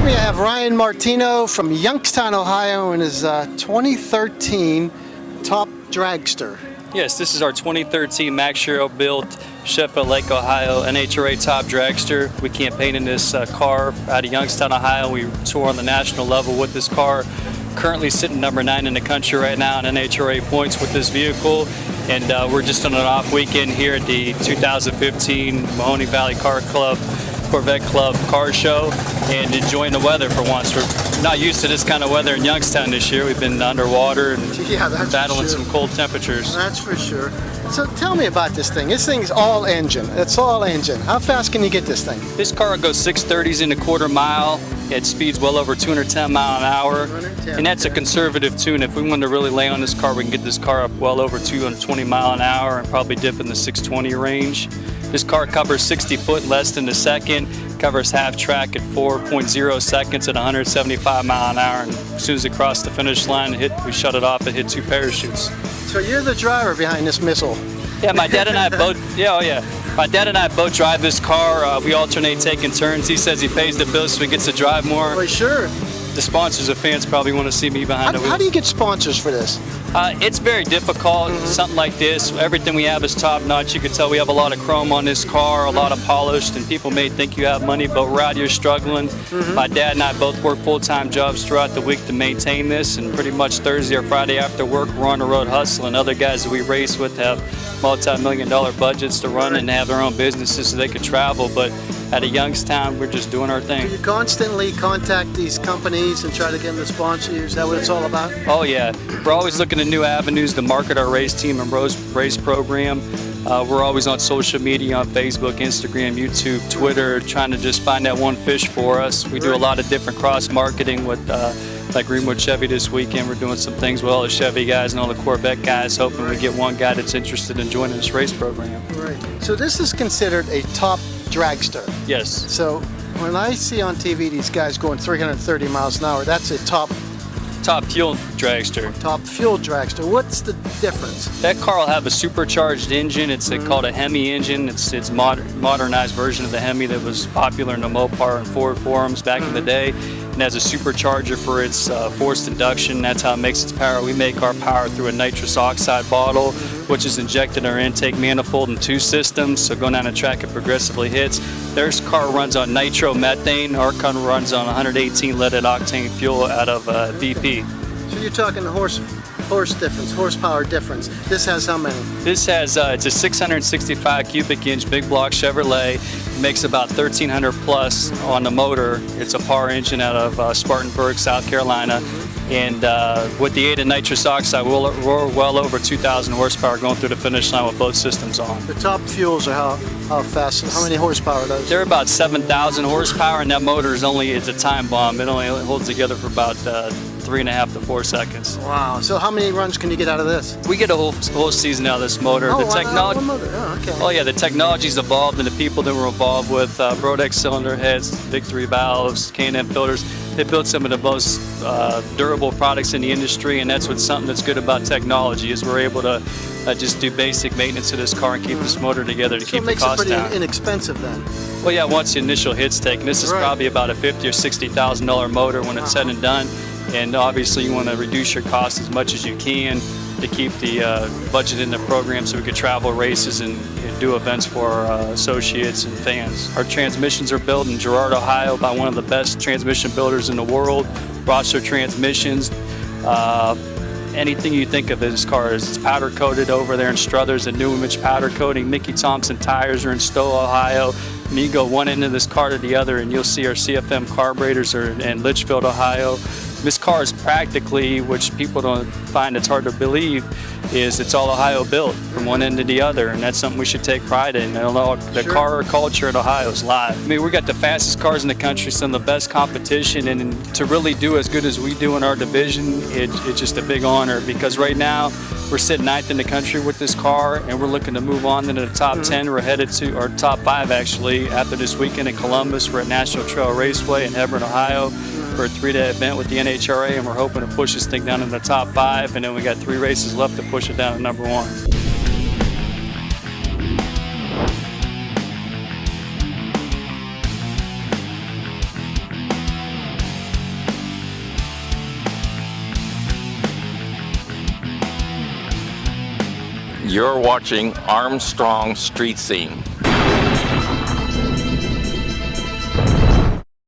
me, I have Ryan Martino from Youngstown, Ohio, in his 2013 Top Dragster. Yes, this is our 2013 Max Shero built Sheffield Lake, Ohio NHRA Top Dragster. We campaigned in this car out of Youngstown, Ohio. We tour on the national level with this car. Currently sitting number 9 in the country right now in NHRA points with this vehicle. And we're just on an off weekend here at the 2015 Mahoning Valley Car Club Corvette Club car show and enjoying the weather for once. We're not used to this kind of weather in Youngstown this year. We've been underwater and battling some cold temperatures. That's for sure. So tell me about this thing. This thing's all engine. It's all engine. How fast can you get this thing? This car goes 630s in a quarter mile. It speeds well over 210 miles an hour. And that's a conservative tune. If we wanted to really lay on this car, we can get this car up well over 220 miles an hour and probably dip in the 620 range. This car covers 60 foot less than a second, covers half track at 4.0 seconds at 175 miles an hour. And as soon as it crossed the finish line, we shut it off and hit 2 parachutes. So you're the driver behind this missile? Yeah, my dad and I both. My dad and I both drive this car. We alternate taking turns. He says he pays the bills so he gets to drive more. Well, sure. The sponsors and fans probably want to see me behind the wheel. How do you get sponsors for this? It's very difficult. Something like this, everything we have is top notch. You can tell we have a lot of chrome on this car, a lot of polished, and people may think you have money, but we're out here struggling. My dad and I both work full-time jobs throughout the week to maintain this, and pretty much Thursday or Friday after work, we're on the road hustling. Other guys that we race with have multi-million-dollar budgets to run and have their own businesses so they could travel, but out of Youngstown, we're just doing our thing. Do you constantly contact these companies and try to get them to sponsor you? Is that what it's all about? Oh yeah, we're always looking at new avenues to market our race team and race program. We're always on social media, on Facebook, Instagram, YouTube, Twitter, trying to just find that one fish for us. We do a lot of different cross-marketing with like Greenwood Chevy this weekend. We're doing some things with all the Chevy guys and all the Corvette guys, hoping we get one guy that's interested in joining this race program. Right. So this is considered a top dragster. Yes. So when I see on TV these guys going 330 miles an hour, that's a top fuel dragster. Top fuel dragster. What's the difference? That car will have a supercharged engine. It's called a Hemi engine. It's modernized version of the Hemi that was popular in the Mopar and Ford forums back in the day. And has a supercharger for its forced induction. That's how it makes its power. We make our power through a nitrous oxide bottle, which is injected in our intake manifold in 2 systems. So going down the track, it progressively hits. Their car runs on nitromethane. Our car runs on 118 leaded octane fuel out of BP. So you're talking horsepower difference. This has how many? This has it's a 665 cubic inch big block Chevrolet. It makes about 1,300 plus on the motor. It's a PAR engine out of Spartanburg, South Carolina. And with the aid of nitrous oxide, we're well over 2,000 horsepower going through the finish line with both systems on. The top fuels are how fast? How many horsepower are those? They're about 7,000 horsepower, and that motor is it's a time bomb. It only holds together for about 3.5 to 4 seconds. Wow. So how many runs can you get out of this? We get a whole season out of this motor. Oh, the technology. one motor. Oh, okay. Oh yeah, the technology's evolved, and the people that were involved with Brodex cylinder heads, Big 3 valves, K&N filters, they built some of the most durable products in the industry, and that's what's something that's good about technology is we're able to just do basic maintenance to this car and keep this motor together to keep the cost down. So it makes it pretty inexpensive then. Well, yeah, once the initial hit's taken, this is probably about a $50,000 or $60,000 motor when it's said and done. And obviously you want to reduce your costs as much as you can to keep the budget in the program so we could travel races and do events for our associates and fans. Our transmissions are built in Girard, Ohio by one of the best transmission builders in the world, Roster Transmissions. Anything you think of this car is it's powder coated over there in Struthers, a New Image powder coating. Mickey Thompson tires are in Stowe, Ohio. And you go one end of this car to the other and you'll see our CFM carburetors are in Litchfield, Ohio. This car is practically, which people don't find, it's hard to believe, is it's all Ohio built from one end to the other, and that's something we should take pride in. The car culture in Ohio is live. I mean, we got the fastest cars in the country, some of the best competition, and to really do as good as we do in our division, it's just a big honor because right now we're sitting 9th in the country with this car, and we're looking to move on into the top 10. We're headed to our top 5 actually after this weekend in Columbus. We're at National Trail Raceway in Hebron, Ohio, for a 3-day event with the NHRA, and we're hoping to push this thing down in the top 5, and then we got 3 races left to push it down to number 1. You're watching Armstrong Street Scene.